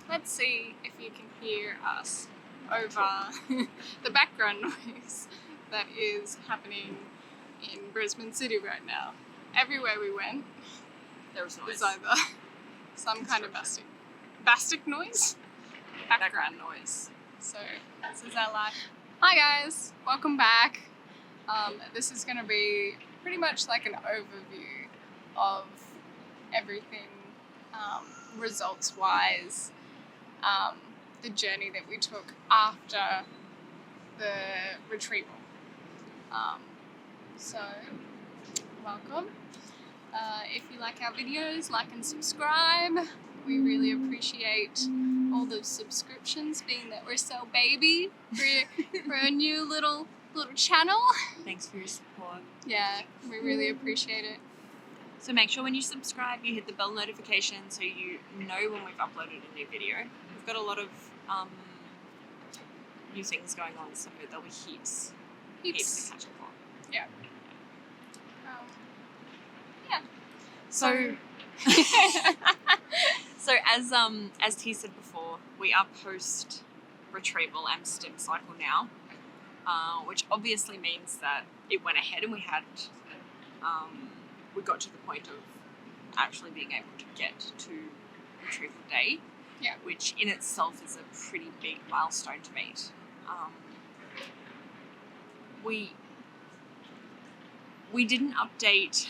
let's see if you can hear us over the background noise that is happening in Brisbane City right now. Everywhere we went, There was noise. there's either some kind of bastic noise, background noise. So this is our life. Hi guys, welcome back. This is going to be pretty much like an overview of everything results-wise, the journey that we took after the retrieval. So, welcome. If you like our videos, like and subscribe. We really appreciate all the subscriptions, being that we're so baby for a new little channel. Thanks for your support. Yeah, we really appreciate it. So make sure when you subscribe, you hit the bell notification so you know when we've uploaded a new video. We've got a lot of new things going on, so there'll be heaps to catch up on. Yeah. Yeah. So as T said before, we are post retrieval and stim cycle now, which obviously means that it went ahead and we got to the point of actually being able to get to retrieval day, which in itself is a pretty big milestone to meet. We didn't update,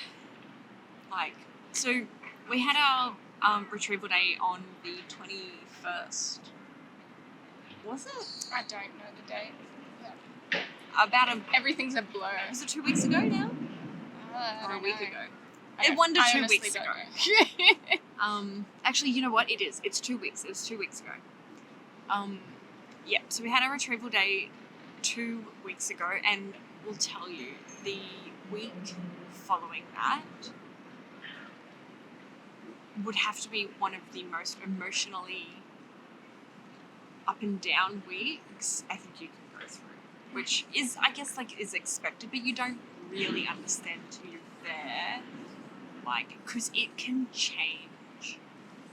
so we had our retrieval day on the 21st. Was it? I don't know the date. Everything's a blur. Was it 2 weeks ago now? Or a week ago? One to 2 weeks ago. Actually, you know what? It is. It's 2 weeks. It was 2 weeks ago. Yeah, so we had our retrieval day 2 weeks ago, and we'll tell you, the week following that would have to be one of the most emotionally up and down weeks I think you can go through, which is, I guess, is expected, but you don't really understand until you're there, because it can change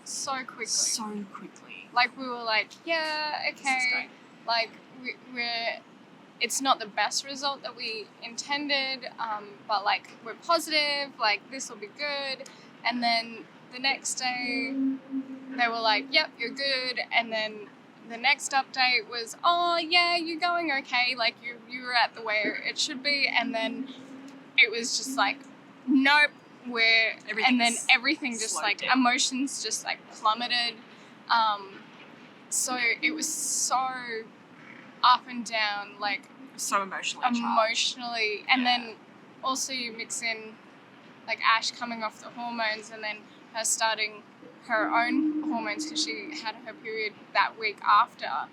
so quickly. We were like, yeah, okay, it's not the best result that we intended, but we're positive, this will be good. And then the next day they were like, yep, you're good. And then the next update was, oh yeah, you're going okay, you were at the way it should be. And then it was just nope, and then everything just down. Emotions just plummeted. So it was so up and down, so emotionally, and then also you mix in Ash coming off the hormones, and then her starting her own hormones because she had her period that week after.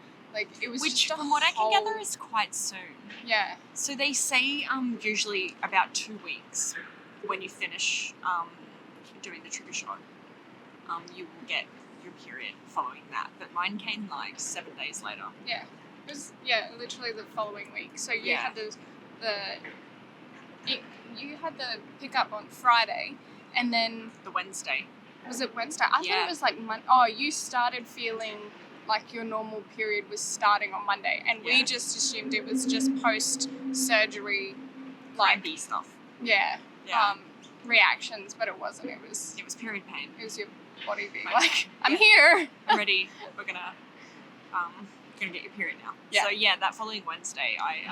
It was which, just from what I can gather, is quite soon. Yeah. So they say usually about 2 weeks when you finish doing the trigger shot, you will get your period following that. But mine came 7 days later. Yeah. It was literally the following week. So you had you had the pickup on Friday, and then the Wednesday. Was it Wednesday? I thought it was Monday. Oh, you started feeling like your normal period was starting on Monday, and we just assumed it was just post-surgery, B stuff. Yeah. Reactions, but it wasn't. It was period pain. It was your body being I'm here. I'm ready. We're gonna get your period now. Yeah. So that following Wednesday, I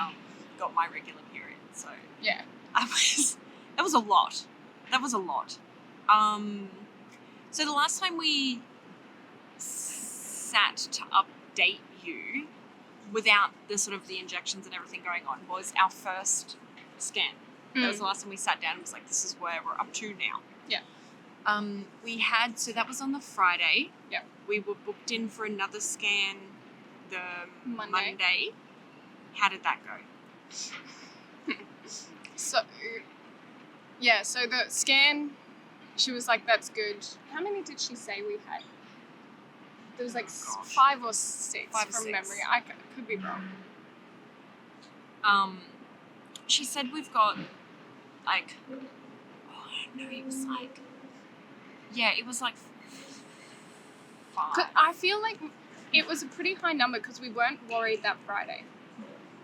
got my regular period. So yeah, that was a lot. So the last time we sat to update you without the injections and everything going on was our first scan. That was the last time we sat down and was this is where we're up to now. Yeah. So that was on the Friday. Yeah. We were booked in for another scan the Monday. How did that go? So the scan, she was like, that's good. How many did she say we had? There was 5 or 6 from memory. I could be wrong. She said we've got it was I feel like it was a pretty high number because we weren't worried that Friday.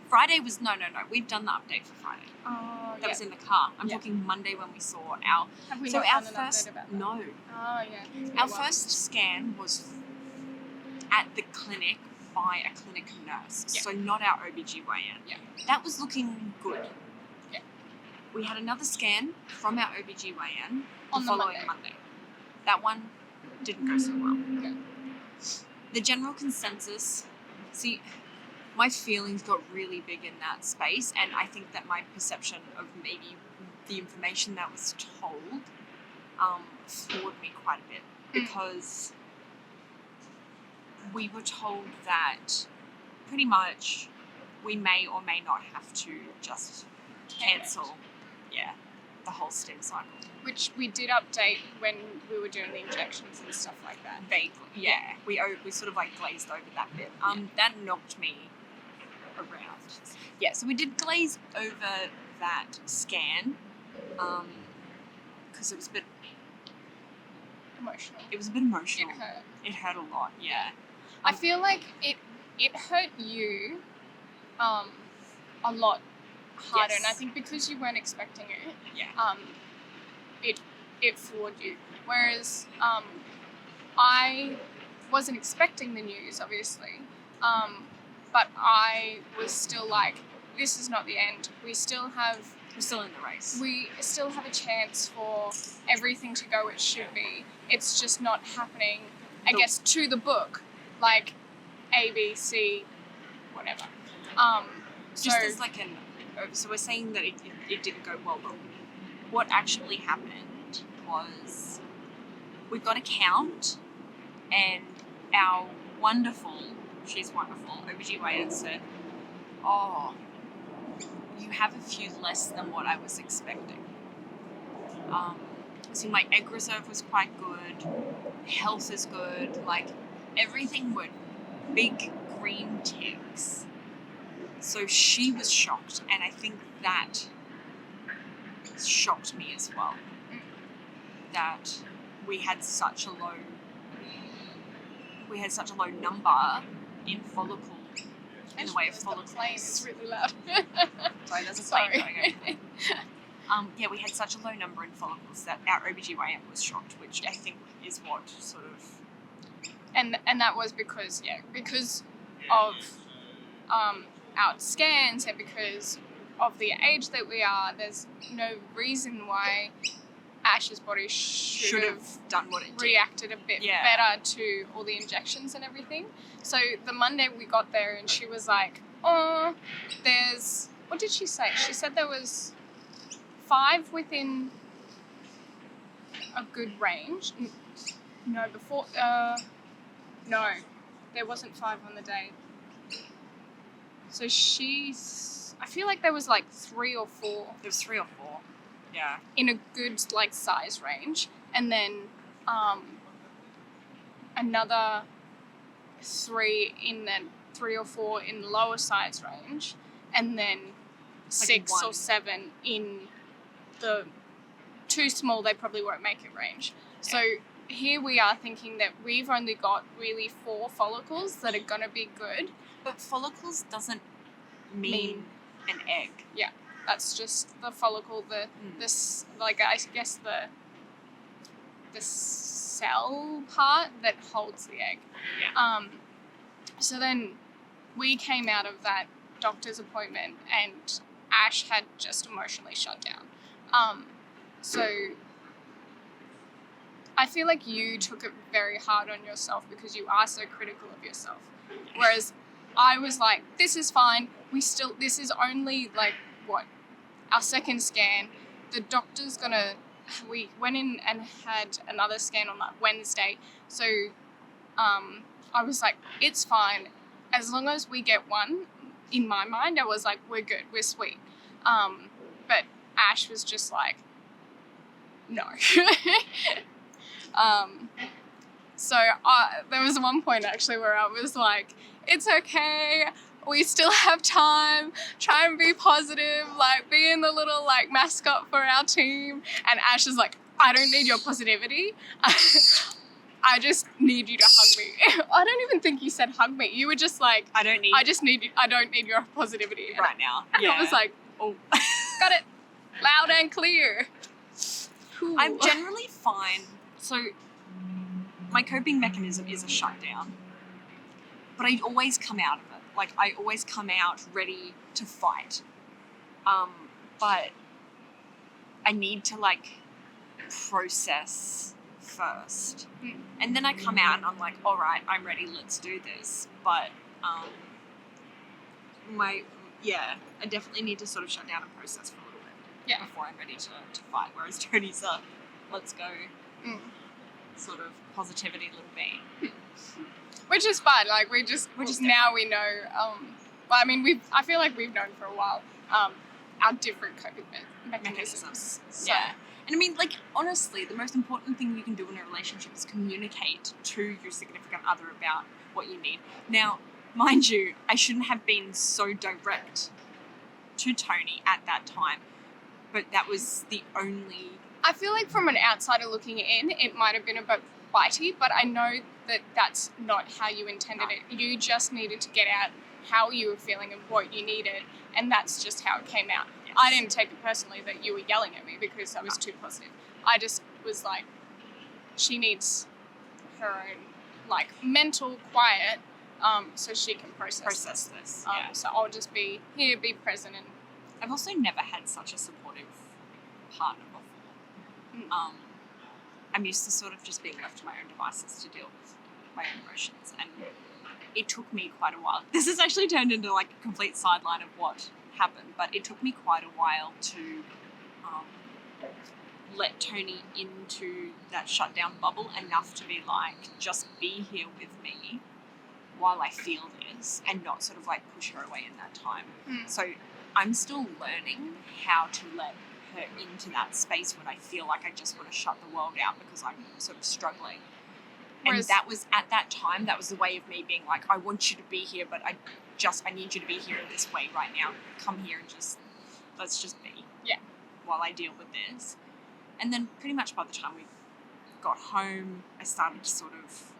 Friday was no. We've done the update for Friday. Oh, That was in the car. I'm Yeah. talking Monday when we saw our. Have we So not our done an first update about that? no, Oh, yeah. our first scan was at the clinic by a clinic nurse. Yeah. So not our OBGYN. Yeah. That was looking good. Yeah. We had another scan from our OBGYN On the the following Monday. That one didn't go so well. Okay. The general consensus, see, my feelings got really big in that space, and I think that my perception of maybe the information that was told floored me quite a bit, because we were told that pretty much we may or may not have to just cancel the whole stim cycle. Which we did update when we were doing the injections and stuff like that. Vaguely, yeah. We sort of like glazed over that bit. That knocked me around. Yeah, so we did glaze over that scan because it was a bit Emotional. It was a bit emotional. It hurt. It hurt a lot, yeah. I feel like it hurt you a lot harder, Yes. and I think because you weren't expecting it, Yeah. it floored you. Whereas I wasn't expecting the news, obviously, but I was still like, this is not the end. We're still in the race. We still have a chance for everything to go it should be. It's just not happening, I guess, to the book, like A, B, C, whatever. Just as like so we're saying that it didn't go well, but what actually happened was we got a count, and our she's wonderful, OBGYN said, oh, you have a few less than what I was expecting. So my egg reserve was quite good, health is good, like everything were big green ticks. So she was shocked, and I think that shocked me as well. That we had such a low number in follicle, in the way of follicles. The plane is really loud. Sorry, there's a Sorry. plane going over. We had such a low number in follicles that our OBGYN was shocked, which I think is what sort of... And that was because of our scans and because of the age that we are. There's no reason why Ash's body should have done what it did. reacted a bit better to all the injections and everything. So the Monday we got there and she was like, oh, there's... What did she say? She said there was 5 within a good range. No, before... no, there wasn't 5 on the day. So I feel like there was like 3 or 4. There was 3 or 4. Yeah. In a good like size range, and then another 3 in the 3 or 4 in the lower size range, and then 6 or 7 in the too small, they probably won't make it range. So here we are thinking that we've only got really 4 follicles that are gonna be good. But follicles doesn't mean an egg. Yeah. That's just the follicle, this, like, I guess the cell part that holds the egg. Yeah. So then we came out of that doctor's appointment and Ash had just emotionally shut down. So I feel like you took it very hard on yourself because you are so critical of yourself. Whereas I was like, this is fine. This is only like, our second scan. The doctor's we went in and had another scan on that Wednesday. So I was like, it's fine. As long as we get one, in my mind, I was like, we're good, we're sweet. But Ash was just like, no. So there was one point actually where I was like, it's okay, we still have time, try and be positive, like being the little like mascot for our team. And Ash is like, I don't need your positivity. I just need you to hug me. I don't even think you said hug me. You were just like, I don't need I don't need your positivity. right now. And I was like, oh. got it loud and clear. Cool. I'm generally fine. So my coping mechanism is a shutdown. But I always come out of it. Like, I always come out ready to fight. But I need to, like, process first. And then I come out and I'm like, all right, I'm ready, let's do this. But I definitely need to sort of shut down and process for a little bit before I'm ready to fight. Whereas Tony's a let's go sort of positivity little bean. Which is fun. Like, we're just now we know. Well, I mean, I feel like we've known for a while our different coping mechanisms. So. Yeah. And I mean, like, honestly, the most important thing you can do in a relationship is communicate to your significant other about what you need. Now, mind you, I shouldn't have been so direct to Tony at that time, but that was the only... I feel like from an outsider looking in, it might have been a bit bitey, but I know that that's not how you intended it. You just needed to get out how you were feeling and what you needed, and that's just how it came out. Yes. I didn't take it personally that you were yelling at me because I was too positive. I just was like, she needs her own, like, mental quiet so she can process this. So I'll just be here, be present. And I've also never had such a supportive partner before. I'm used to sort of just being left to my own devices to deal with my own emotions, and it took me quite a while. This has actually turned into like a complete sideline of what happened, but it took me quite a while to let Tony into that shutdown bubble enough to be like, just be here with me while I feel this, and not sort of like push her away in that time. So I'm still learning how to let her into that space when I feel like I just want to shut the world out because I'm sort of struggling. And that was, at that time, that was the way of me being like, I want you to be here, but I need you to be here in this way right now. Come here and let's just be. Yeah. While I deal with this. And then pretty much by the time we got home, I started to sort of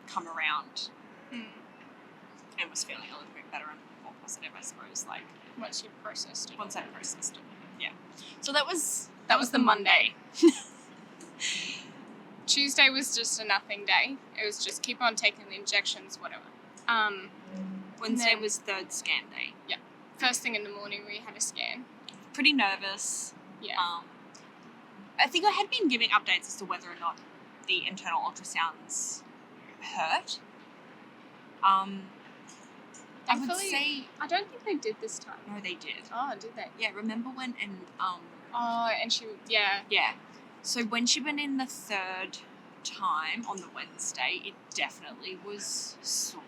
come around and was feeling a little bit better and more positive, I suppose. Like, once you processed it. Once I processed it, yeah. So that was the Monday. Tuesday was just a nothing day. It was just keep on taking the injections, whatever. Wednesday was third scan day. Yeah. First thing in the morning, we had a scan. Pretty nervous. Yeah. I think I had been giving updates as to whether or not the internal ultrasounds hurt. I would say... I don't think they did this time. No, they did. Oh, did they? Yeah, remember when... and she... Yeah. Yeah. So when she went in the third time on the Wednesday, it definitely was sore.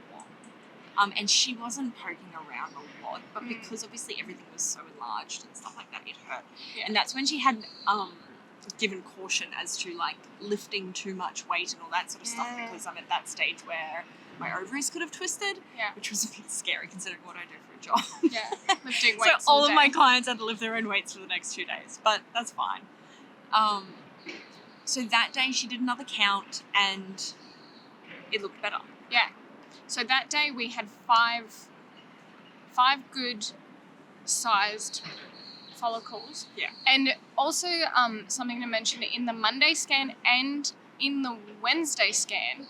And she wasn't poking around a lot, but because obviously everything was so enlarged and stuff like that, it hurt. Yeah. And that's when she had given caution as to, like, lifting too much weight and all that sort of stuff, because I'm at that stage where my ovaries could have twisted, which was a bit scary considering what I do for a job. Yeah, lifting weights so all of my clients had to lift their own weights for the next 2 days, but that's fine. So that day she did another count and it looked better. Yeah. So that day we had five good sized follicles. Yeah. And also something to mention, in the Monday scan and in the Wednesday scan,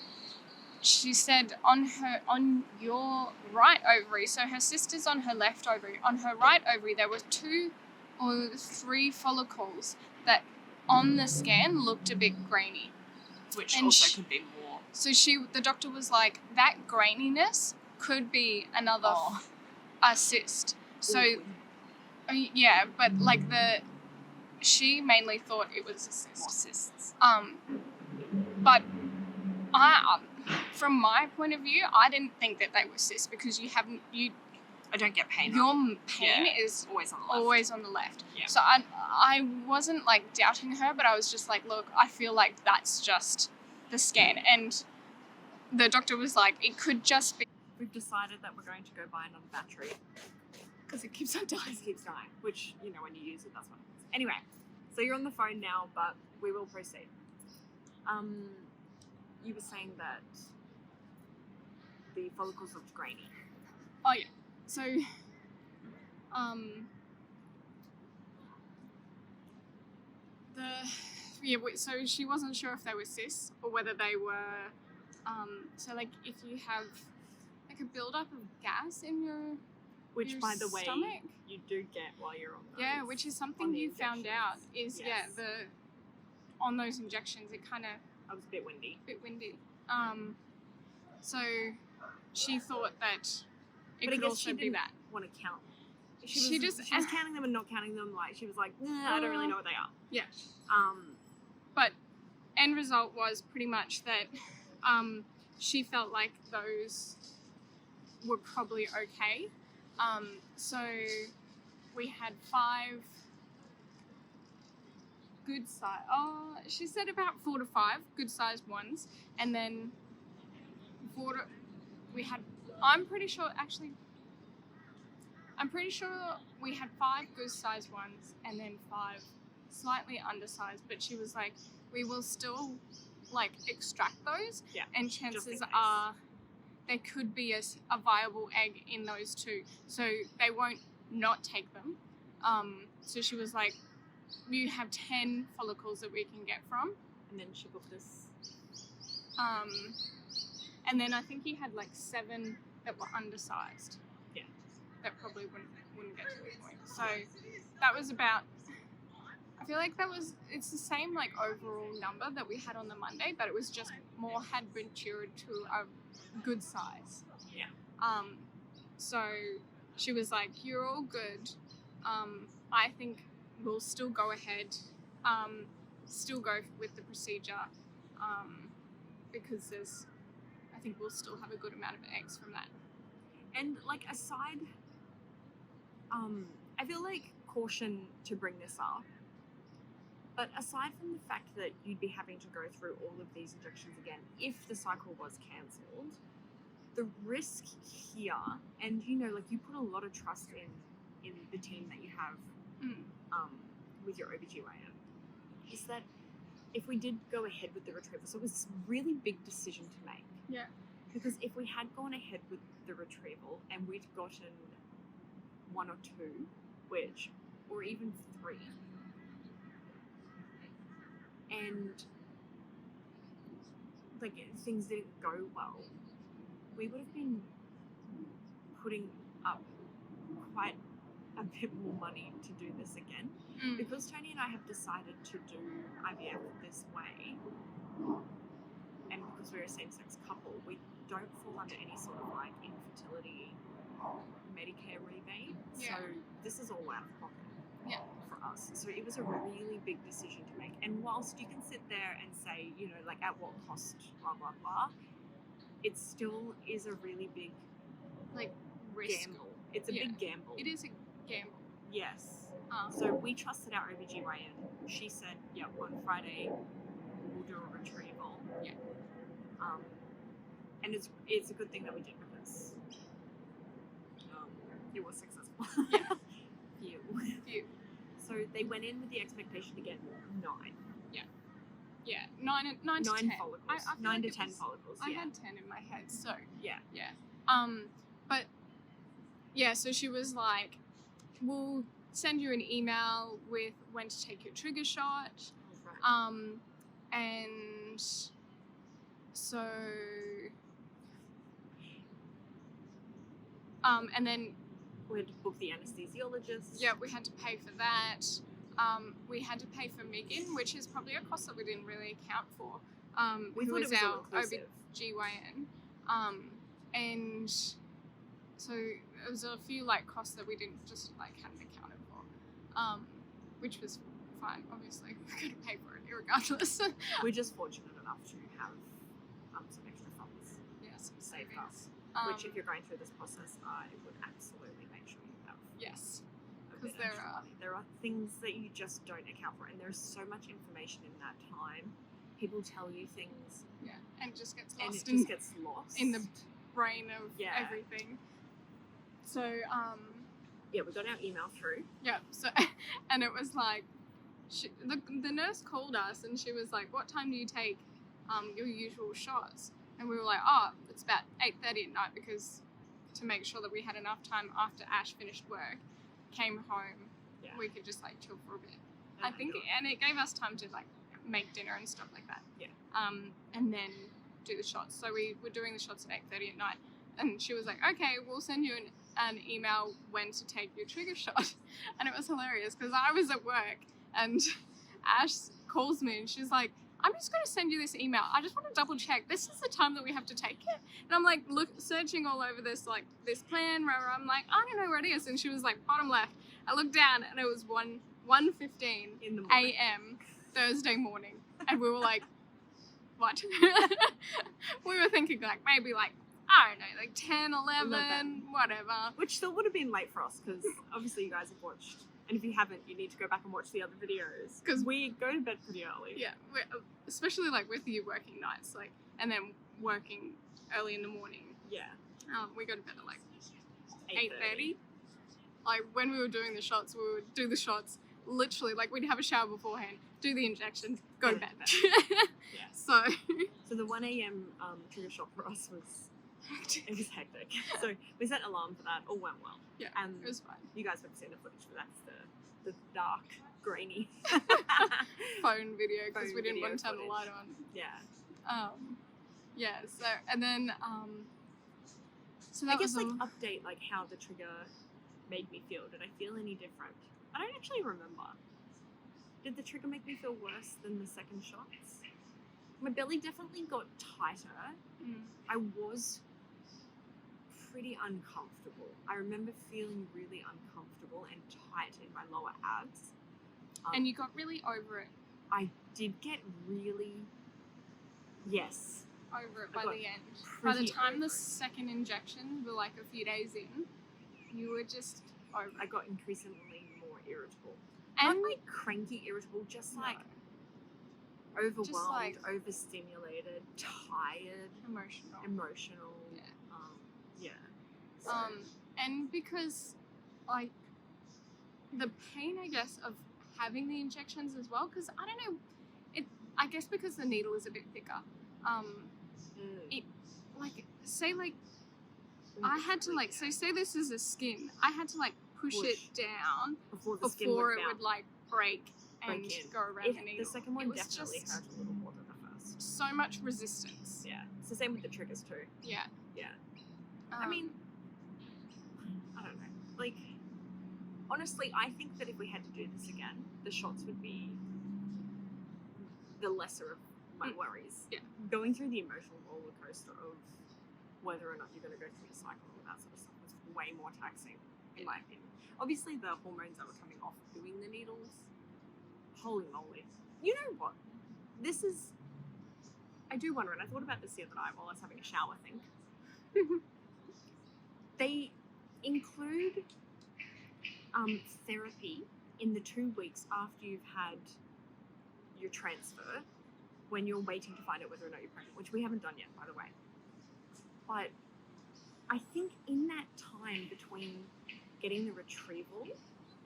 she said on your right ovary, so her sister's on her left ovary, on her right ovary there were 2 or 3 follicles that on the scan looked a bit grainy. Which and also could be more. So the doctor was like, that graininess could be another a cyst. So, yeah, but like she mainly thought it was a cyst. More cysts. But from my point of view, I didn't think that they were cysts because I don't get pain. Your pain is always on the left. Yeah. So I wasn't like doubting her, but I was just like, look, I feel like that's just the scan. And the doctor was like, it could just be. We've decided that we're going to go buy another battery. Because it keeps on dying. It keeps dying, which, when you use it, that's what happens. Anyway, so you're on the phone now, but we will proceed. You were saying that the follicles looked grainy. Oh yeah. So so she wasn't sure if they were cysts or whether they were so like if you have like a buildup of gas in your Which, by the way, stomach. you do get while you're on those. Yeah, which is something you found out is on those injections it kind of I was a bit windy. So she thought that it But could I guess also she be didn't that. want to count. She was counting them and not counting them. Like she was like, I don't really know what they are. Yeah. But end result was pretty much that she felt like those were probably okay. So we had 5 good size. Oh, she said about 4 to 5 good sized ones, and then we had. I'm pretty sure we had 5 good sized ones, and then 5 slightly undersized. But she was like, we will still like extract those, and chances are there could be a viable egg in those too, so they won't not take them. So she was like, you have 10 follicles that we can get from. And then she booked us. And then I think he had like 7 that were undersized. Yeah. That probably wouldn't get to the point. So that was about, I feel like it's the same like overall number that we had on the Monday, but it was just more had matured to a good size. Yeah. So she was like, you're all good. I think we'll still go ahead, still go with the procedure, because I think we'll still have a good amount of eggs from that. And like aside, I feel like caution to bring this up, but aside from the fact that you'd be having to go through all of these injections again if the cycle was cancelled, the risk here, and like you put a lot of trust in the team that you have with your OBGYN, is that if we did go ahead with the retrieval, so it was a really big decision to make. Yeah. Because if we had gone ahead with the retrieval and we'd gotten 1 or 2, or even 3, and like things didn't go well, we would have been putting up quite a bit more money to do this again. Because Tony and I have decided to do IVF this way, and because we're a same-sex couple, we don't fall under any sort of like infertility Medicare rebate. Yeah. So this is all out of pocket for us. So it was a really big decision to make. And whilst you can sit there and say, like at what cost, blah, blah, blah, it still is a really big like risk. Gamble. It's a big gamble. It is a gamble. Yes. So we trusted our OBGYN. She said, on Friday we'll do a retrieval. Yeah. And it's a good thing that we did because it was successful. Yeah. Phew. So they went in with the expectation to get 9. Yeah. 9 to 10 follicles. I 9 like to 10 follicles. I had 10 in my head, so yeah. But yeah, so she was like, we'll send you an email with when to take your trigger shot. Right. And so and then we had to book the anesthesiologist. Yeah, we had to pay for that. We had to pay for Megan, which is probably a cost that we didn't really account for. We thought it was our all-inclusive. OBGYN. And so there was a few like costs that we hadn't accounted for, which was fine. Obviously, we're going to pay for it regardless. We're just fortunate enough to have some extra funds. Yeah, some saved savings. up. Which, if you're going through this process, I would absolutely make sure you have. Yes, because there are things that you just don't account for, and there's so much information in that time. People tell you things, and it just gets lost in the brain of everything. So we got our email through. Yeah, so and it was like the nurse called us and she was like, "What time do you take your usual shots. And we were like, oh, it's about 8:30 at night, because to make sure that we had enough time after Ash finished work, came home, we could just like chill for a bit. I think, and it gave us time to like make dinner and stuff like that. Yeah. And then do the shots. So we were doing the shots at 8:30 at night, and she was like, okay, we'll send you an email when to take your trigger shot. And it was hilarious because I was at work and Ash calls me and she's like, I'm just going to send you this email. I just want to double check. This is the time that we have to take it. And I'm like, searching all over this, like this plan, where I'm like, I don't know where it is. And she was like, bottom left. I looked down and it was 1:15 a.m. Thursday morning. And we were like, what? We were thinking like maybe like, I don't know, like 10, 11, whatever. Which still would have been late for us because obviously you guys have watched. And if you haven't, you need to go back and watch the other videos. Because we go to bed pretty early. Yeah, especially like with you working nights, like, and then working early in the morning. Yeah. We go to bed at like 8:30. Like when we were doing the shots, we would do the shots literally, like we'd have a shower beforehand, do the injections, go to bed. Yeah. So the 1 a.m. Trigger shot for us was hectic. It was hectic. So we set an alarm for that. All went well. Yeah, it was fine. You guys would have seen the footage, but that's the dark, grainy phone video because we didn't want to turn the light on. Yeah. Yeah. So and then so that I guess was like update like how the trigger made me feel. Did I feel any different? I don't actually remember. Did the trigger make me feel worse than the second shots? My belly definitely got tighter. I was pretty uncomfortable. I remember feeling really uncomfortable and tight in my lower abs. And you got really over it. I did get really, over it by the end. By the time the second injection, we're like a few days in, you were just over it. I got increasingly more irritable. And not like cranky irritable, just like overwhelmed, just like overstimulated, tired, emotional. So. And because like the pain, I guess, of having the injections as well, because I don't know, I guess because the needle is a bit thicker, it like say like I had to like say this is a skin, I had to like push it down before it would like break and go around the needle. The second one definitely hurt a little more than the first. So much resistance. Yeah, it's the same with the triggers too. Yeah. I mean, I don't know. Like, honestly, I think that if we had to do this again, the shots would be the lesser of my worries. Yeah. Going through the emotional roller coaster of whether or not you're going to go through your cycle and that sort of stuff was way more taxing, in my opinion. Obviously, the hormones that were coming off doing the needles, holy moly. You know what? I do wonder, and I thought about this the other night while I was having a shower thing. They include therapy in the 2 weeks after you've had your transfer, when you're waiting to find out whether or not you're pregnant, which we haven't done yet, by the way. But I think in that time between getting the retrieval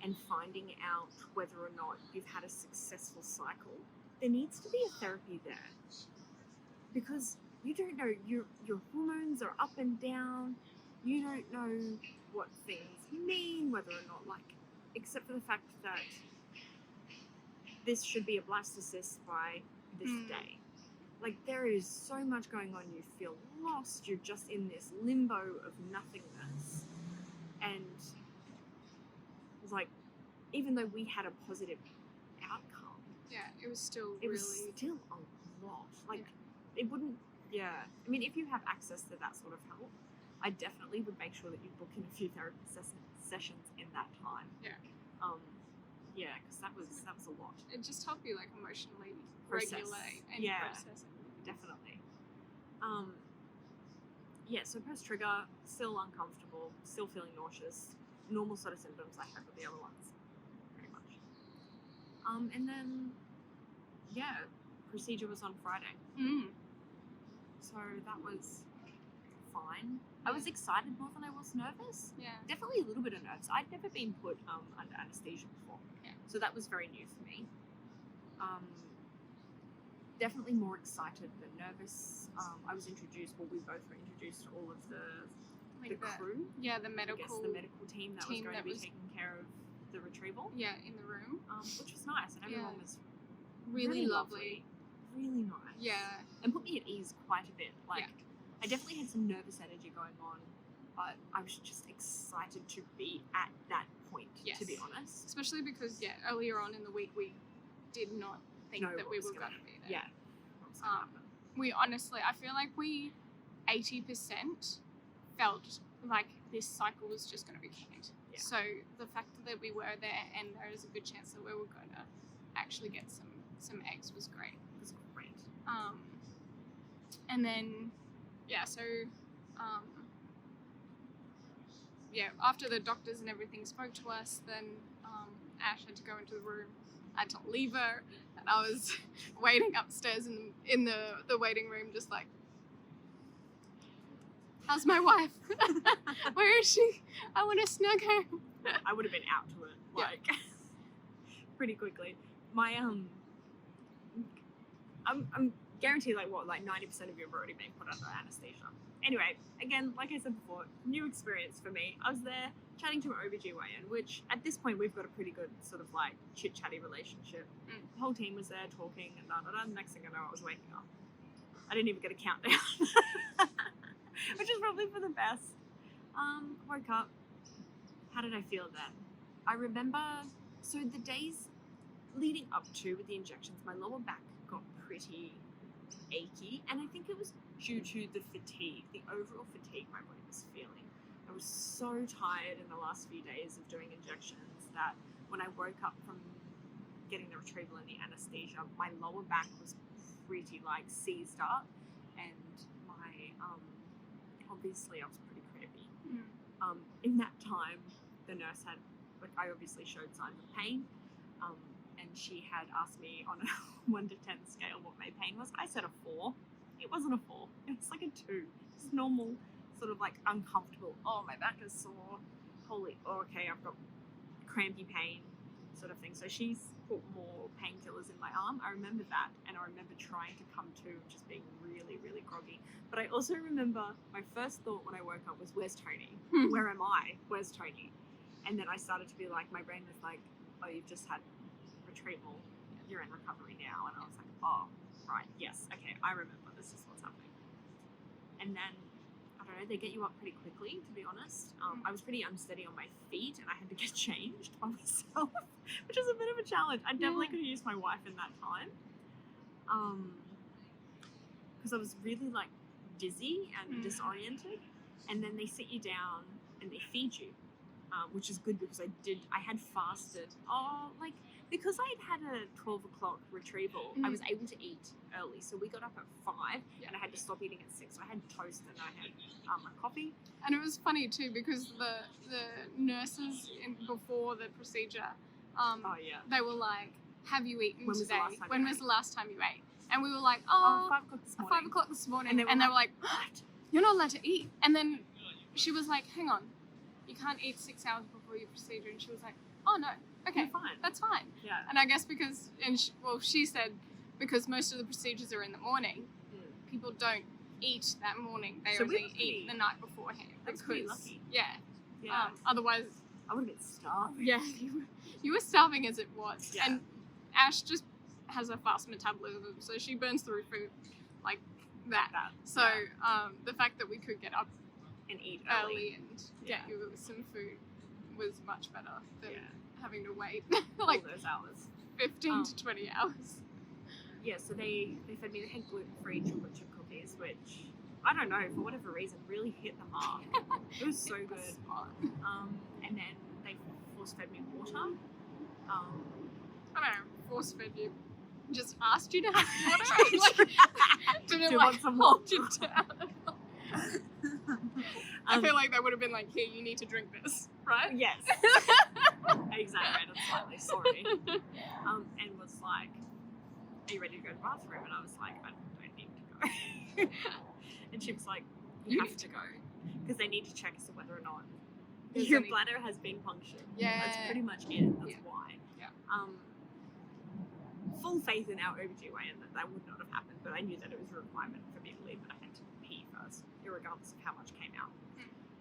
and finding out whether or not you've had a successful cycle, there needs to be a therapy there. Because you don't know, your hormones are up and down, you don't know what things mean, whether or not, like, except for the fact that this should be a blastocyst by this day. Like, there is so much going on, you feel lost, you're just in this limbo of nothingness. And like, even though we had a positive outcome, it was still a lot. Like, it wouldn't, I mean, if you have access to that sort of help, I definitely would make sure that you book in a few therapy sessions in that time. Because that was a lot. It just helped you like emotionally regulate and process it. Definitely. So post-trigger, still uncomfortable, still feeling nauseous, normal sort of symptoms I had with the other ones, pretty much. And then, procedure was on Friday. So that was fine. I was excited more than I was nervous. Definitely a little bit of nerves. I'd never been put under anesthesia before. So that was very new for me. definitely more excited than nervous. I was introduced, well, we both were introduced to all of the Like crew. Yeah, the I guess medical. the medical team that was going to be taking care of the retrieval. Yeah, in the room. Which was nice, and everyone was really lovely. Really nice. Yeah. And put me at ease quite a bit. Like, I definitely had some nervous energy going on, but I was just excited to be at that point, to be honest. Especially because, earlier on in the week, we did not think that we were going to be there. Yeah. We honestly, I feel like we 80% felt like this cycle was just going to be canned. Yeah. So the fact that we were there and there is a good chance that we were going to actually get some eggs was great. It was great. And then, after the doctors and everything spoke to us, then Ash had to go into the room. I had to leave her, and I was waiting upstairs in the waiting room, just like, how's my wife? Where is she? I want to snug her. I would have been out to it, pretty quickly. My I'm guaranteed, like 90% of you have already been put under anesthesia. Anyway, again, like I said before, new experience for me. I was there chatting to an OBGYN, which at this point we've got a pretty good sort of like chit-chatty relationship. The whole team was there talking and da-da-da. Next thing I know, I was waking up. I didn't even get a countdown, which is probably for the best. Woke up. How did I feel then? I remember, so the days leading up to with the injections, my lower back got pretty achy, and I think it was due to the fatigue, the overall fatigue my body was feeling. I was so tired in the last few days of doing injections that when I woke up from getting the retrieval and the anesthesia, my lower back was pretty like seized up, and my obviously I was pretty crampy. In that time, the nurse had, like, I obviously showed signs of pain, and she had asked me on a 1 to 10 scale what my pain was. I said a 4. It wasn't a 4. It was like a 2. Just normal, sort of like uncomfortable. Oh, my back is sore. Okay, I've got crampy pain, sort of thing. So she's put more painkillers in my arm. I remember that, and I remember trying to come to, just being really, really groggy. But I also remember my first thought when I woke up was, where's Tony? Where am I? Where's Tony? And then I started to be like, my brain was like, oh, you've just had retrieval, you're in recovery now. And I was like, oh, right, yes, okay, I remember, this is what's happening. And then, I don't know, they get you up pretty quickly, to be honest. I was pretty unsteady on my feet, and I had to get changed by myself, which is a bit of a challenge. I definitely could have used my wife in that time, because I was really like dizzy and disoriented. And then they sit you down and they feed you, which is good because I had fasted. Because I had had a 12 o'clock retrieval, I was able to eat early. So we got up at 5 and I had to stop eating at 6. So I had toast and I had my coffee. And it was funny too because the nurses before the procedure, they were like, have you eaten today? When was the last time you ate? And we were like, 5 o'clock this morning. 5 o'clock this morning. And they were like, what? You're not allowed to eat. And then she was like, hang on, you can't eat 6 hours before your procedure. And she was like, oh no, okay, you're fine. That's fine. Yeah. And I guess because, she said because most of the procedures are in the morning, people don't eat that morning. They only eat the night beforehand. That's pretty lucky. Yeah. Yeah. Otherwise, I would have been starving. Yeah, you were starving as it was. Yeah. And Ash just has a fast metabolism, so she burns through food like that. So the fact that we could get up and eat early and get you some food was much better than having to wait like all those hours, 15 to 20 hours. Yeah, so they fed me. They had gluten-free chocolate chip cookies, which I don't know, for whatever reason, really hit the mark. It was so good. Smart. And then they force-fed me water. I don't know, force-fed you. Just asked you to have water. Didn't want some hold you down. I feel like they would have been like, here, you need to drink this, right? Yes. I exaggerated slightly, sorry. And was like, are you ready to go to the bathroom? And I was like, I don't need to go. And she was like, you have to go. Because they need to check as to whether or not your bladder has been punctured. Yeah. That's pretty much it. That's why. Yeah. full faith in our OBGYN that would not have happened, but I knew that it was a requirement for me to leave, but I had to pee first, regardless of how much came out.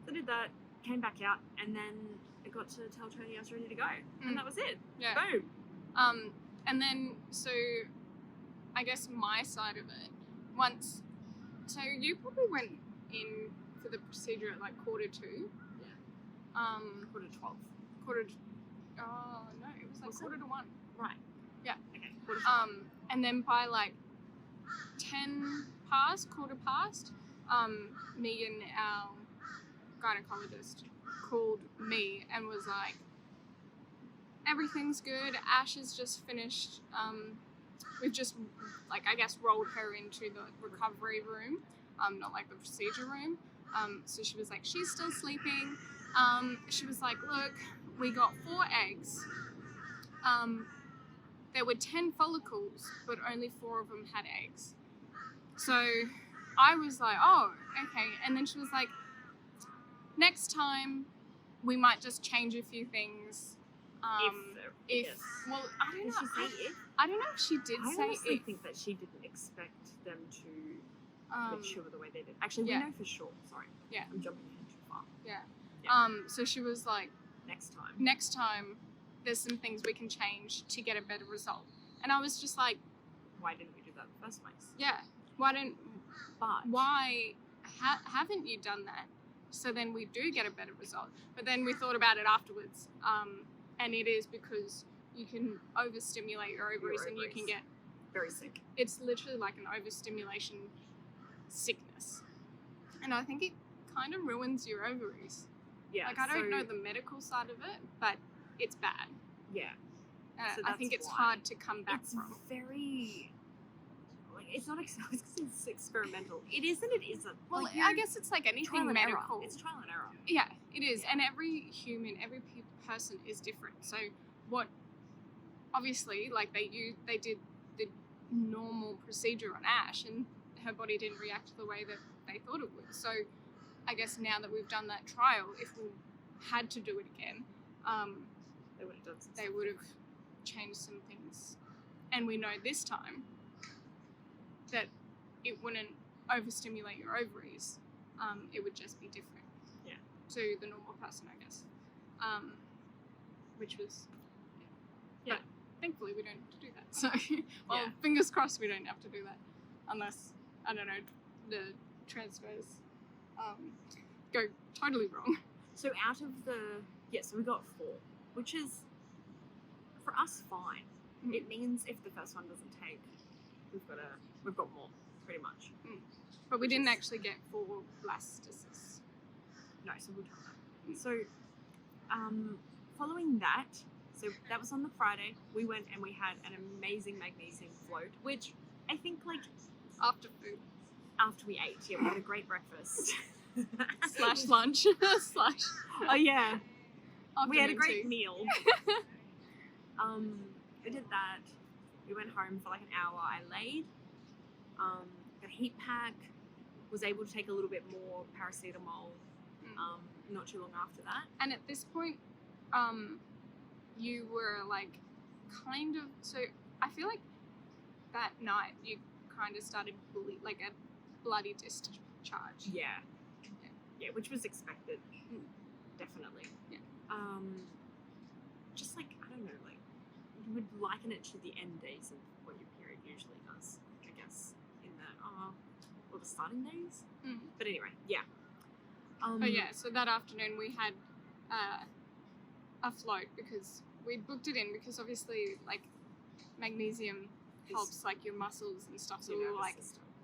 So I did that, came back out, and then I got to tell Tony I was ready to go. And that was it. Yeah. Boom. And then, so I guess my side of it, so you probably went in for the procedure at like 2:45. Yeah. 12:45. Oh no, it was like 1:45. Right. Yeah. Okay. 1:45. And then by like 10 past, 1:15, Megan, our gynecologist, called me and was like, everything's good. Ash has just finished. We've just, like, I guess, rolled her into the recovery room, not like the procedure room. So she was like, she's still sleeping. She was like, look, we got 4 eggs. There were 10 follicles, but only 4 of them had eggs. So I was like, oh, okay. And then she was like, next time we might just change a few things. If well, I don't know. Did she say if? I don't know if she did I say honestly if. think that she didn't expect them to mature the way they did. Actually, yeah. we know for sure. Sorry. Yeah. I'm jumping in too far. Yeah. Yeah. So she was like, next time, there's some things we can change to get a better result. And I was just like, why didn't we do that in the first place? yeah. Why haven't you done that? So then we do get a better result. But then we thought about it afterwards. And it is because you can overstimulate your ovaries and you can get very sick. It's literally like an overstimulation sickness. And I think it kind of ruins your ovaries. Yeah. Like, I don't know the medical side of it, but it's bad. Yeah. So I think it's hard to come back from. It's very... Like, it's not it's experimental. It is and it isn't. Well, like, I guess it's like anything medical. It's trial and error. Yeah, it is. Yeah. And every human, every person is different. So what, obviously, like they did the normal procedure on Ash and her body didn't react the way that they thought it would. So I guess now that we've done that trial, if we had to do it again, they would have changed some things. And we know this time that it wouldn't overstimulate your ovaries. It would just be different. Yeah. To the normal person, I guess. Which was, yeah. But thankfully we don't have to do that. So, well, fingers crossed we don't have to do that. Unless, I don't know, the transfers go totally wrong. So out of so we got 4, which is, for us, fine. Mm. It means if the first one doesn't take, we've got more, pretty much. Mm. But we didn't actually get 4 blastocysts. No, so we'll tell that. So, following that, so that was on the Friday, we went and we had an amazing magnesium float, which I think, like... After food. After we ate, yeah, we had a great breakfast. / lunch. / Oh, yeah. We had a great tea. meal. We did that. We went home for like an hour. I laid. Got a heat pack. Was able to take a little bit more paracetamol. Not too long after that. And at this point, you were like kind of... So I feel like that night you kind of started like a bloody discharge. Yeah. Yeah, which was expected. Definitely. Yeah. Just like, I don't know, like, you would liken it to the end days of what your period usually does, I guess, in the starting days. Mm. But anyway, yeah. So that afternoon we had a float because we booked it in because obviously, like, magnesium helps, like, your muscles and stuff. So we were like,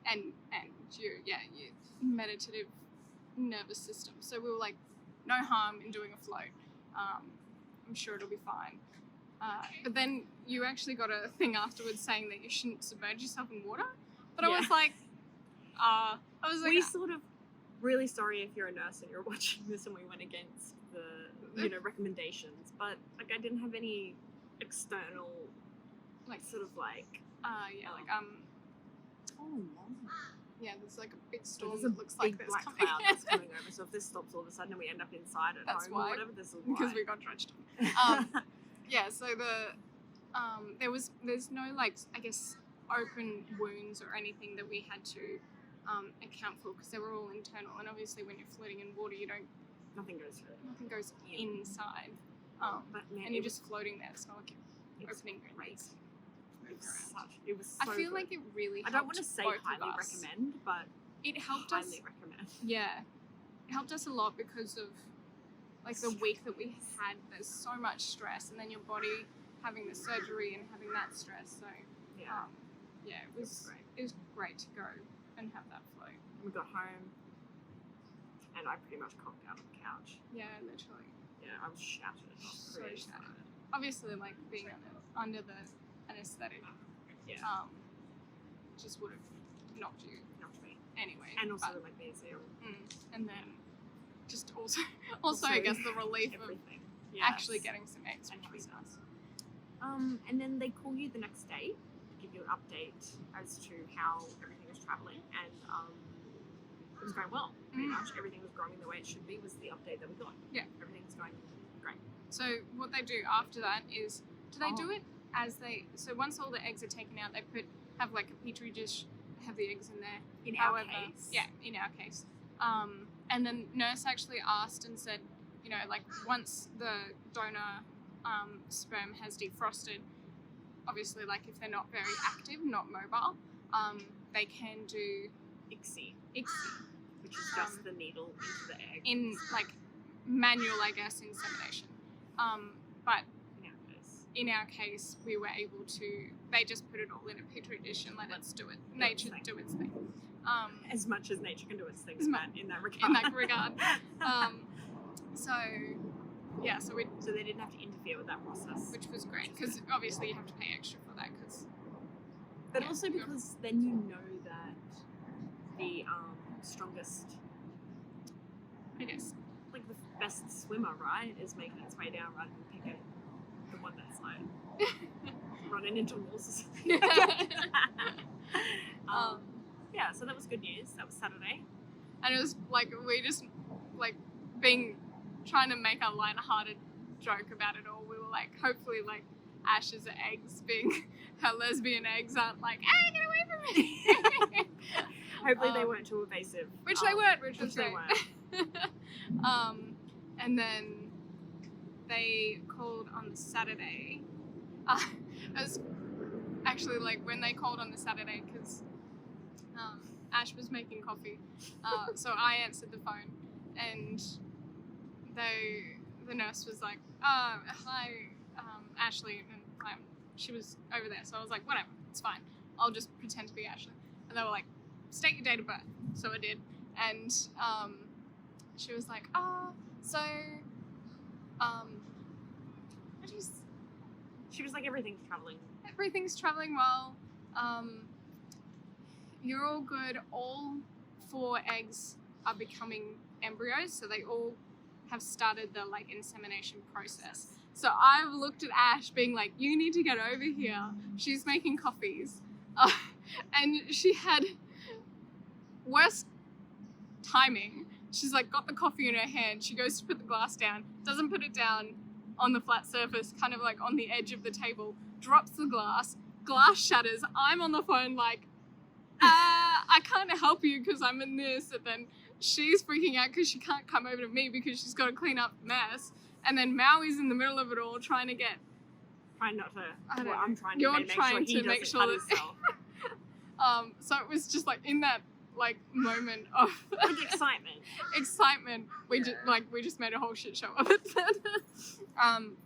and your meditative nervous system. So we were like, no harm in doing a float. I'm sure it'll be fine. But then you actually got a thing afterwards saying that you shouldn't submerge yourself in water. But I was like, we sort of, really sorry if you're a nurse and you're watching this and we went against the, recommendations. But, like, I didn't have any external, like, sort of like... Oh, no. Yeah, there's like a big storm that looks like big this black coming. cloud that's coming over. So if this stops all of a sudden and we end up inside at that's home why, or whatever, this is why. Because we got drenched. Yeah, so there's no like I guess open wounds or anything that we had to account for because they were all internal. And obviously, when you're floating in water, Nothing goes through. nothing goes inside, But man, and you're just floating there. It's not like you're opening your great. legs. It was so I feel good. like it really. I don't want to say both of highly us. recommend, but It helped highly us. recommend. Yeah, it helped us a lot because of like the week that we had. There's so much stress, and then your body having the surgery and having that stress. So Yeah. it was great. It was great to go and have that flow. We got home, and I pretty much conked out on the couch. Yeah, literally. Yeah, I was shattered. I was So pretty shattered. Obviously, like being under the anesthetic, Yeah. just would have knocked you Not me. anyway. And also but, the magnesium. and then just also I guess the relief of everything. actually getting some eggs, And which was having nice. And then they call you the next day to give you an update as to how everything is traveling, and it was going well. Pretty much everything was growing the way it should be. Was the update that we got? Yeah, everything's going great. So what they do after that is, do they do Oh. it as they? So once all the eggs are taken out, they have like a petri dish, have the eggs in there. In our case, Yeah, in our case. And then nurse actually asked and said, you know, like once the donor sperm has defrosted, obviously like if they're not very active, not mobile, they can do ICSI, which is just the needle into the egg. in like manual, I guess, insemination. But in our case, we were able to. They just put it all in a petri dish and let us do it. Nature do its thing. As much as nature can do its thing in that regard. In that regard. So they didn't have to interfere with that process, which was great because obviously you have to pay extra for that but also because then you know that the strongest, I guess, like the best swimmer, right, is making its way down rather than picking the one that's like running into walls. Yeah, so that was good news. That was Saturday. And it was like we just like trying to make a lighthearted joke about it all. We were like, hopefully, like Ash's eggs, being her lesbian eggs, aren't like, hey, get away from me. Hopefully, they weren't too evasive. Which they weren't, which was they great. weren't. And then they called on the Saturday. It was actually like when they called on the Saturday because Ash was making coffee, so I answered the phone, and the nurse was like, hi, Ashley, and she was over there, so I was like, whatever, it's fine, I'll just pretend to be Ashley. And they were like, state your date of birth. So I did, and she was like, she was like, everything's traveling well, you're all good, all 4 eggs are becoming embryos, so they all have started the like insemination process. So I've looked at Ash being like, you need to get over here, she's making coffees, and she had worst timing. She's like got the coffee in her hand, she goes to put the glass down, doesn't put it down on the flat surface, kind of like on the edge of the table, drops the glass shatters, I'm on the phone like, I can't help you because I'm in this, and then she's freaking out because she can't come over to me because she's got to clean up the mess, and then Maui's in the middle of it all trying to get... Trying not to... I'm trying to make sure he doesn't cut himself. So it was just like in that like moment of like excitement, we just made a whole shit show of it.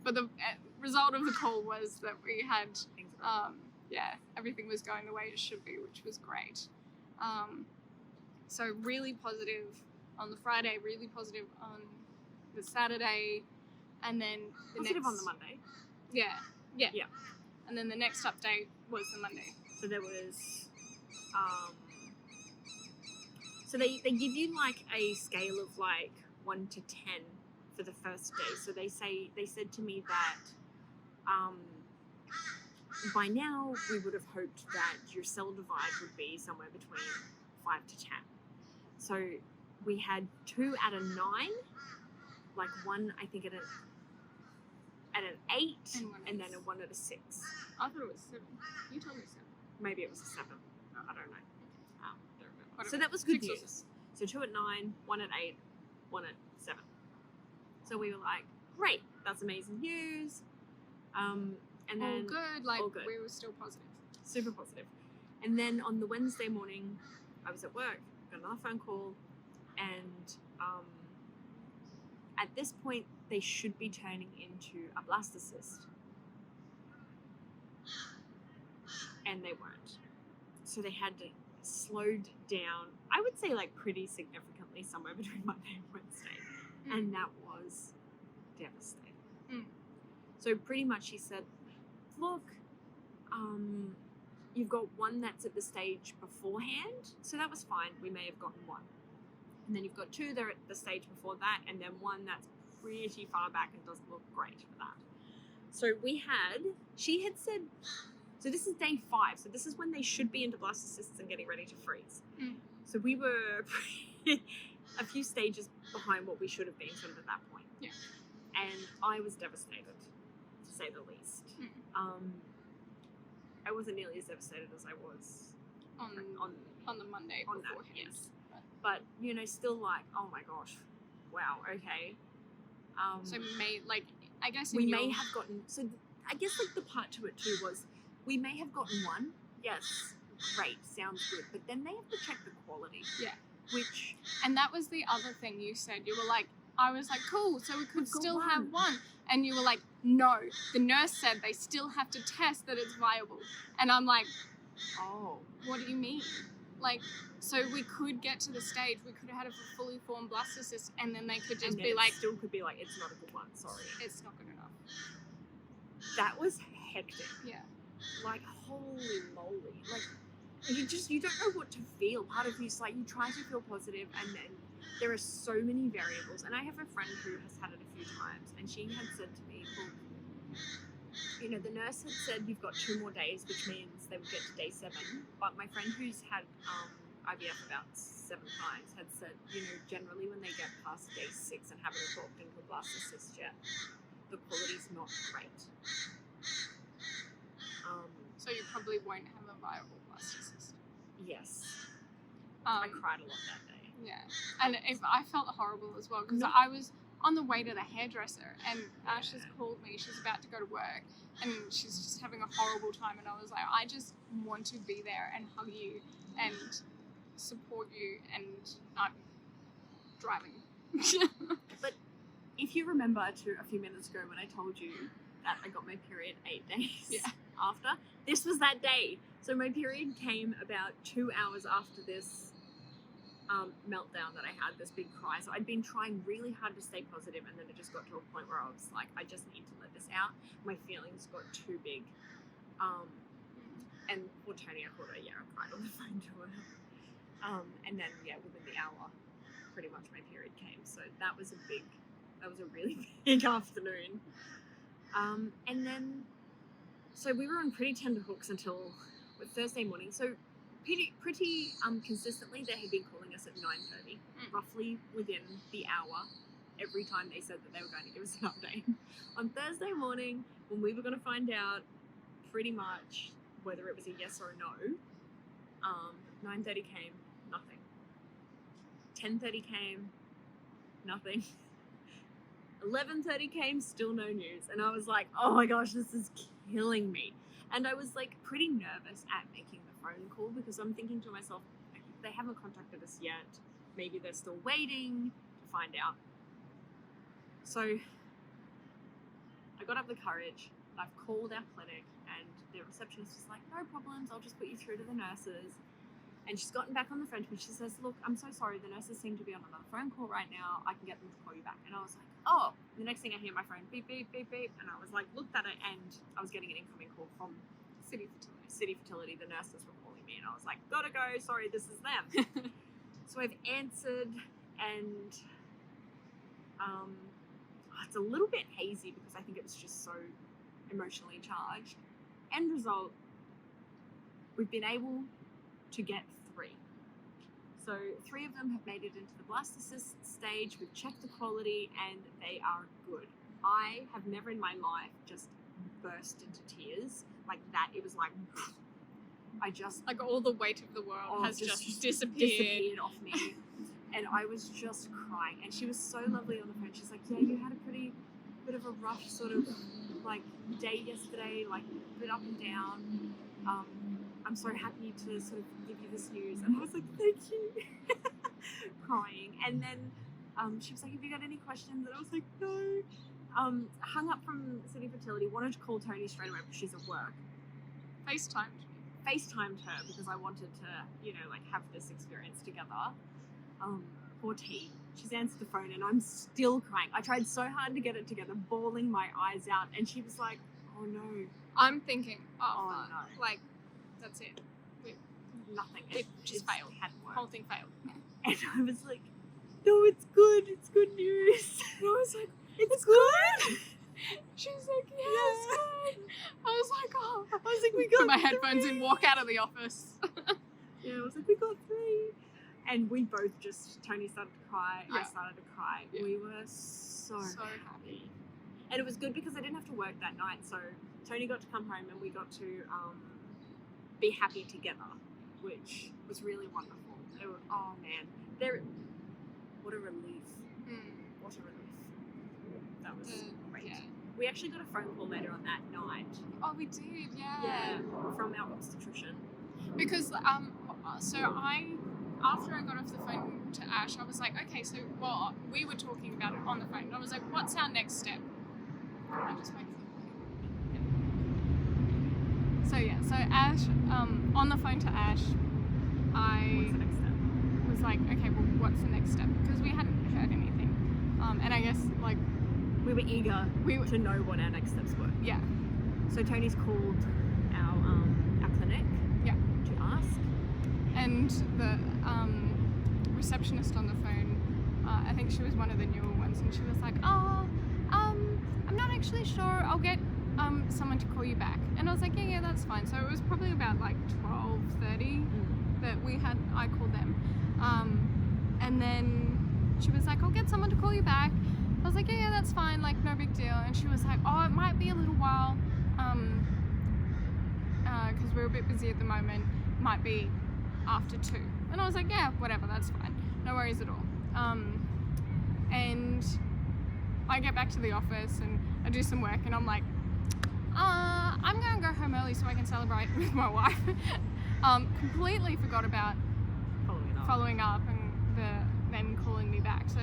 But the result of the call was that we had everything was going the way it should be, which was great. So really positive on the Friday, really positive on the Saturday, and then positive on the Monday. Yeah. And then the next update was the Monday. So there was, so they give you like a scale of like 1 to 10 for the first day. So they said to me that by now we would have hoped that your cell divide would be somewhere between 5 to 10. So we had 2 out of 9, like one I think at an 8 And then a 1 at a 6. I thought it was 7. You told me 7. Maybe it was a 7. I don't know. Don't remember. Whatever. So that was good 6 or news. So 2 at 9, 1 at 8, 1 at 7. So we were like, great, that's amazing news. And then all good. Like, all good. we were still positive. Super positive. And then on the Wednesday morning, I was at work, got another phone call, and at this point, they should be turning into a blastocyst. And they weren't. So they had to slowed down, I would say like pretty significantly, somewhere between Monday and Wednesday. And that was devastating. So pretty much she said, look, you've got one that's at the stage beforehand, so that was fine. We may have gotten one. And then you've got 2 that are at the stage before that, and then 1 that's pretty far back and doesn't look great for that. So she had said, so this is day 5, so this is when they should be into blastocysts and getting ready to freeze. So we were a few stages behind what we should have been sort of at that point. Yeah. And I was devastated, to say the least. I wasn't nearly as devastated as I was on the Monday on beforehand. that, yes. But, you know, still like, oh my gosh, wow, okay. So I guess we may have gotten, so I guess like the part to it too was, we may have gotten 1, yes, great, sounds good, but then they have to check the quality. Yeah. And that was the other thing you said. You were like, I was like, cool, so we could still have 1. And you were like, no, the nurse said they still have to test that it's viable. And I'm like, oh, what do you mean? Like, so we could get to the stage, we could have had a fully formed blastocyst, and then they could just be like, still could be like, it's not a good one, sorry. It's not good enough. That was hectic. Yeah. Like, holy moly. Like, you don't know what to feel. Part of you's like, you try to feel positive, and then there are so many variables. And I have a friend who has had it a few times, and she had said to me, look, you know, the nurse had said you've got 2 more days, which means they would get to day 7. But my friend who's had IVF about 7 times had said, you know, generally when they get past day 6 and haven't evolved into a blastocyst yet, the quality's not great. So you probably won't have a viable blastocyst. Yes. I cried a lot that day. Yeah. And I felt horrible as well, because I was on the way to the hairdresser, and Ash has called me. She's about to go to work, and she's just having a horrible time, and I was like, I just want to be there and hug you and support you, and I'm driving. But if you remember a few minutes ago when I told you that I got my period 8 days after, this was that day. So my period came about 2 hours after this meltdown that I had, this big cry. So I'd been trying really hard to stay positive, and then it just got to a point where I was like, I just need to let this out. My feelings got too big. And poor Tony, I called her, I cried on the phone to her. And then, within the hour, pretty much my period came. So that was a really big afternoon. And then, so we were on pretty tender hooks until Thursday morning. So pretty consistently, they had been calling us at 9:30, roughly within the hour, every time they said that they were going to give us an update. On Thursday morning, when we were going to find out pretty much whether it was a yes or a no, 9:30 came, nothing. 10:30 came, nothing. 11:30 came, still no news. And I was like, oh my gosh, this is killing me. And I was like pretty nervous at making the phone call, because I'm thinking to myself, they haven't contacted us yet. Maybe they're still waiting to find out. So I got up the courage. I've called our clinic, and the receptionist was like, no problems, I'll just put you through to the nurses. And she's gotten back on the phone to me. She says, look, I'm so sorry, the nurses seem to be on another phone call right now. I can get them to call you back. And I was like, oh. The next thing I hear my phone beep, beep, beep, beep. And I was like, looked at it, and I was getting an incoming call from City Fertility. The nurses were calling me, and I was like, gotta go, sorry, this is them. So I've answered, and it's a little bit hazy because I think it was just so emotionally charged. End result, we've been able to get 3. So 3 of them have made it into the blastocyst stage. We've checked the quality, and they are good. I have never in my life just burst into tears like that. It was like, I just Like all the weight of the world has just disappeared off me. And I was just crying. And she was so lovely on the phone. She's like, yeah, you had a pretty bit of a rough sort of like day yesterday, like a bit up and down. I'm so happy to sort of give you this news. And I was like, thank you. Crying. And then she was like, have you got any questions? And I was like, no. Hung up from City Fertility, wanted to call Tony straight away because she's at work. FaceTimed her because I wanted to, you know, like have this experience together. Poor T. She's answered the phone and I'm still crying. I tried so hard to get it together, bawling my eyes out, and she was like, oh no. I'm thinking, Oh, no. like, that's it. Nothing. It just failed. Hadn't worked. Whole thing failed. And I was like, no, it's good. It's good news. And I was like, it's good. She's like, yeah, it's good. I was like, oh. I was like, we got Put my headphones in, walk out of the office. Yeah, I was like, we got 3. And we both just, Tony started to cry, I started to cry. Yeah. We were so happy. And it was good because I didn't have to work that night. So Tony got to come home and we got to be happy together, which was really wonderful. Oh man, what a relief. What a relief. That was great. Yeah. We actually got a phone call later on that night. Oh, we did, Yeah, from our obstetrician. Because after I got off the phone to Ash, I was like, okay, so we were talking about it on the phone. And I was like, what's our next step? I just wait for the So yeah, so Ash, on the phone to Ash, What's the next step? was like, okay, well, what's the next step? Because we hadn't heard anything. And I guess, like, we were eager to know what our next steps were. Yeah. So Tony's called our clinic to ask. And the receptionist on the phone, I think she was one of the newer ones, and she was like, I'm not actually sure. I'll get someone to call you back. And I was like, yeah, that's fine. So it was probably about like 12:30 that I called them. And then she was like, I'll get someone to call you back. I was like, yeah, that's fine, like no big deal. And she was like, oh, it might be a little while, because we're a bit busy at the moment. Might be after 2. And I was like, yeah, whatever, that's fine. No worries at all. And I get back to the office and I do some work and I'm like, I'm gonna go home early so I can celebrate with my wife. Completely forgot about following up and them calling me back. So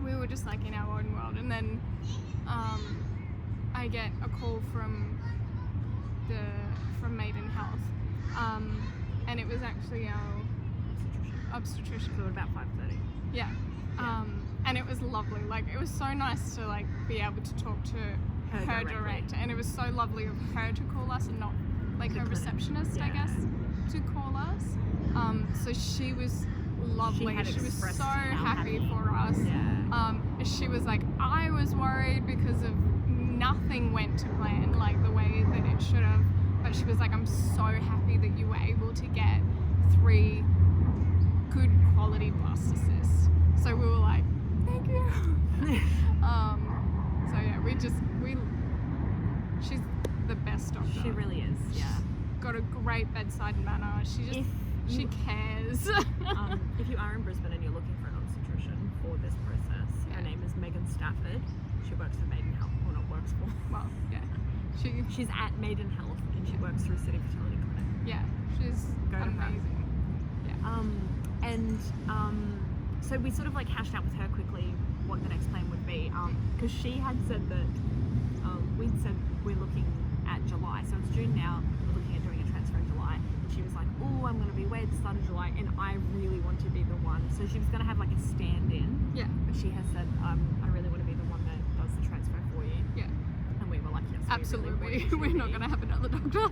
we were just like in our own world, and then I get a call from Maiden Health, and it was actually our obstetrician. So at about 5:30. Yeah. And it was lovely. Like, it was so nice to like be able to talk to her direct, and it was so lovely of her to call us and not like her receptionist, I guess, to call us. So she was lovely. She was so happy for us. Yeah. She was like, I was worried because of nothing went to plan like the way that it should have, but she was like, I'm so happy that you were able to get 3 good quality blastocysts. So we were like, thank you. So yeah, she's the best doctor. She really is. Yeah. Got a great bedside manner. She cares. If you are in Brisbane and you're looking for an obstetrician for this process, her name is Megan Stafford. She works for Maiden Health. Well, not works for. Well, yeah. She's at Maiden Health and she works through City Fertility Clinic. Yeah, she's amazing. So we sort of like hashed out with her quickly what the next plan would be, because she had said that we'd said we're looking at July, so it's June now, we're looking at doing a transfer in July, and she was like, oh, I'm going to be away at the start of July, and I really want to be the one, so she was going to have like a stand-in, but she has said, I really want to be the one that does the transfer for you, and we were like, yes, absolutely, we're not going to have another doctor.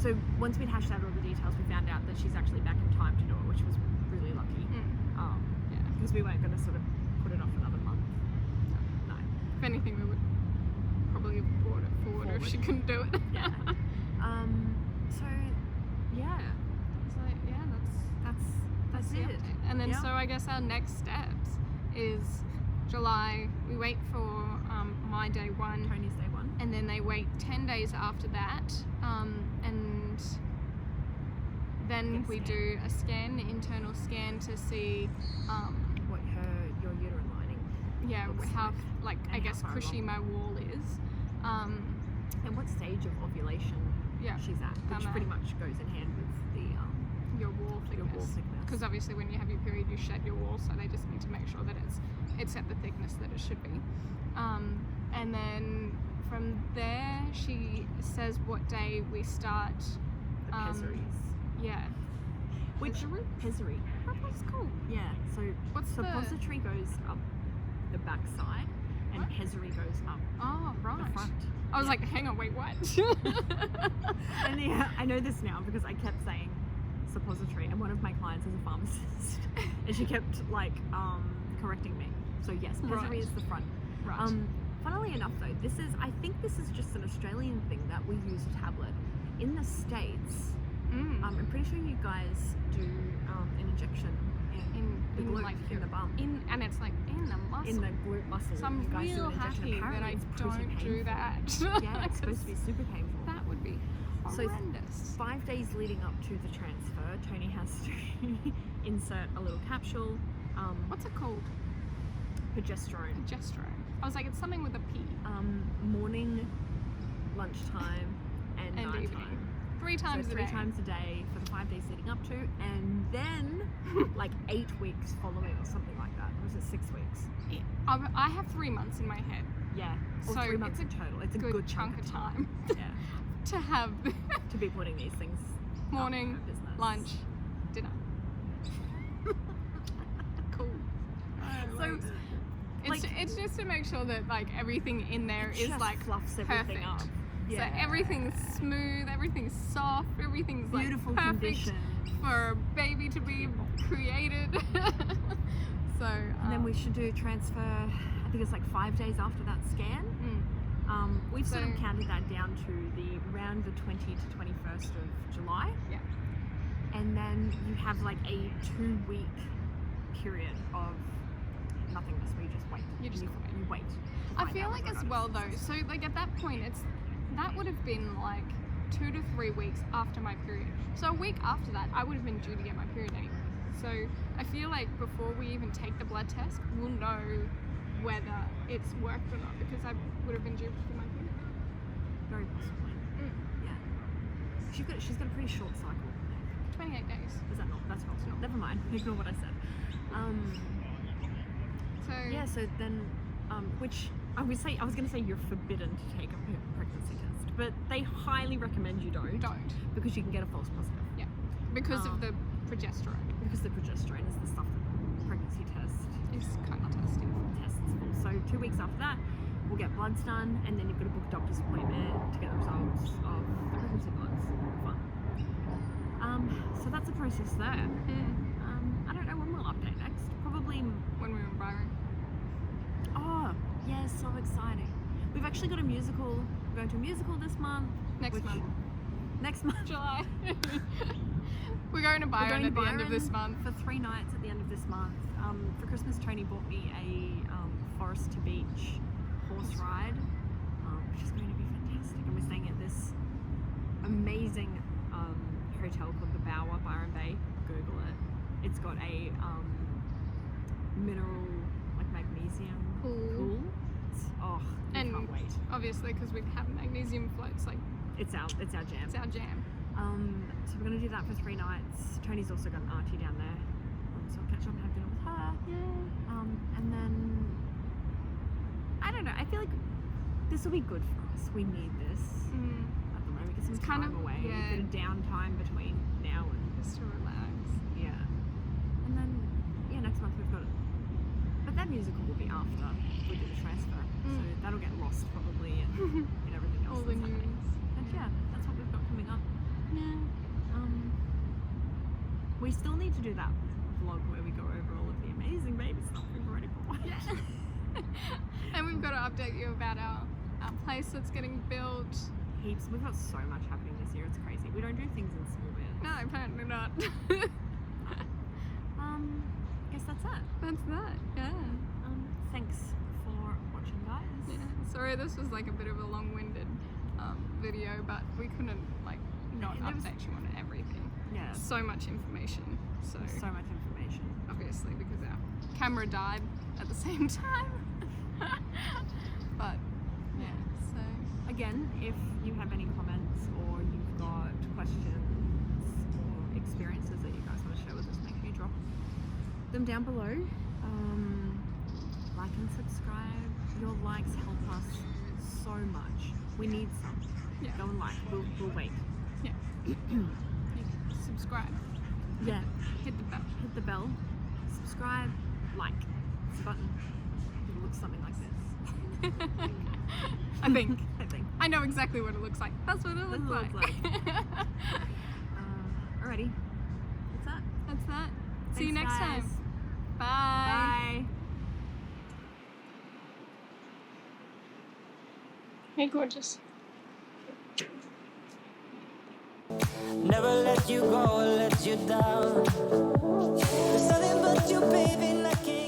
So once we'd hashed out all the details, we found out that she's actually back in time to do it, which was really lucky. Because we weren't going to sort of put it off another month. No. If anything, we would probably have brought it forward if she couldn't do it. So yeah, that's that's it. update. And then so I guess our next steps is July. We wait for my day 1. Tony's day 1. And then they wait 10 days after that. And then we do a scan, an internal scan to see What your uterine lining. looks how like, I and how guess far cushy along. my wall is. And what stage of ovulation Yeah. she's at, which pretty much goes in hand with Your wall your wall thickness. thickness. Because obviously when you have your period you shed your wall, so they just need to make sure that it's at the thickness that it should be. And then from there she says what day we start. the pessaries. Yeah. Which pessary? That's cool. Yeah. So What's the- suppository goes up the back side, and What? pessary goes up Oh, right. the front. I was like, hang on, wait, what? And yeah, I know this now because I kept saying suppository, and one of my clients is a pharmacist, and she kept like correcting me. So yes, pessary Right. is the front. Right. Funnily enough, though, I think this is just an Australian thing that we use a tablet. In the States, I'm pretty sure you guys do an injection in the glute, like in the bum, and it's like in the muscle. in the glute muscle. So I'm you guys do real an injection. happy that Apparently I it's pretty don't do painful. that. Yeah, it's supposed to be super painful. That would be So horrendous. 5 days leading up to the transfer, Tony has to insert a little capsule. What's it called? Progesterone. Progesterone. I was like, it's something with a P. Morning, lunchtime, and nighttime. evening. 3 times So a 3 day. times a day for the 5 days leading up to, and then like 8 weeks following, or something like that. Or was it 6 weeks? I have 3 months in my head. Yeah, or So 3 months it's in total. It's a Good, good chunk of time Yeah, to have to be putting these things up morning, for business. lunch, dinner. Cool. So It's just to make sure that like everything in there is just like fluffs everything perfect. up. So everything's smooth, everything's soft, everything's Beautiful like perfect condition. for a baby to be created. So And then we should do transfer. I think it's like 5 days after that scan. We've sort of So- counted that down to around the 20 to 21st of July. Yeah. And then you have like a 2-week period of nothingness where you just wait. You just you wait. to I find feel out like whether or as not well it's though, so like at that point that would have been like 2 to 3 weeks after my period. So a week after that I would have been due to get my period anyway. So I feel like before we even take the blood test, we'll know whether it's worked or not, because I would have been due for my period. very possibly. Yeah. She's got a pretty short cycle. 28 days. Is that not? That's not. Never mind. Ignore what I said. So Yeah. So then, which I was going to say you're forbidden to take a pregnancy test, but they highly recommend you don't because you can get a false positive. because of the progesterone Because the progesterone is the stuff that the pregnancy test is kind of testing. tests for. So 2 weeks after that, we'll get bloods done, and then you've got to book a doctor's appointment to get the results of the pregnancy bloods. Fun. So that's the process there. I don't know when we'll update next. Probably. When we were in Byron. Oh, yeah, so exciting. We've actually got a musical. We're going to a musical this month. Next month. Next month. July. We're going to We're Byron going at to the end of this Byron month. for 3 nights at the end of this month. For Christmas, Tony bought me a forest to beach horse ride, which is going to be fantastic. And we're staying at this amazing hotel called the Bower, Byron Bay. Google it. It's got a mineral, like magnesium pool. Oh, I And can't wait. obviously, because we have magnesium floats, like It's our jam. it's our jam. So we're going to do that for 3 nights. Tony's also got an auntie down there, so I'll catch up and have dinner with her. And then I don't know. I feel like this will be good for us. We need this at the moment. Get some It's time kind of- away, yeah. a bit of downtime between now and Just to relax. yeah. And then next month we've got it. But that musical will be after we do the transfer, so that'll get lost probably in everything else. All the that's happening. news. And yeah, that's what we've got coming up. Yeah. We still need to do that vlog where we go over all of the amazing baby stuff we've already bought. And we've got to update you about our place that's getting built. Heaps. We've got so much happening this year. It's crazy. We don't do things in small bits. No, apparently not. guess that's it. That's that. Yeah. Thanks for watching, guys. Yeah. Sorry, this was like a bit of a long-winded video, but we couldn't like not update you on everything. Yeah. So much information. So much information. obviously because our camera died at the same time. But yeah. So again, if you have any comments or you've got questions or experiences that you guys want to share with us, make sure you drop them down below. Like and subscribe. Your likes help us so much. We need some. Yeah. Go and like. We'll wait. yeah. Subscribe. Yeah. Hit the bell. Hit the bell. Subscribe. Like. It's a button. It looks something like this. I think. I think. I know exactly what it looks like. That's what it looks like. Alrighty. That's that. That's that. See you Thanks, next guys. time. Bye. Bye. Hey, gorgeous. Never let you go or let you down. There's nothing but you, baby, and I can't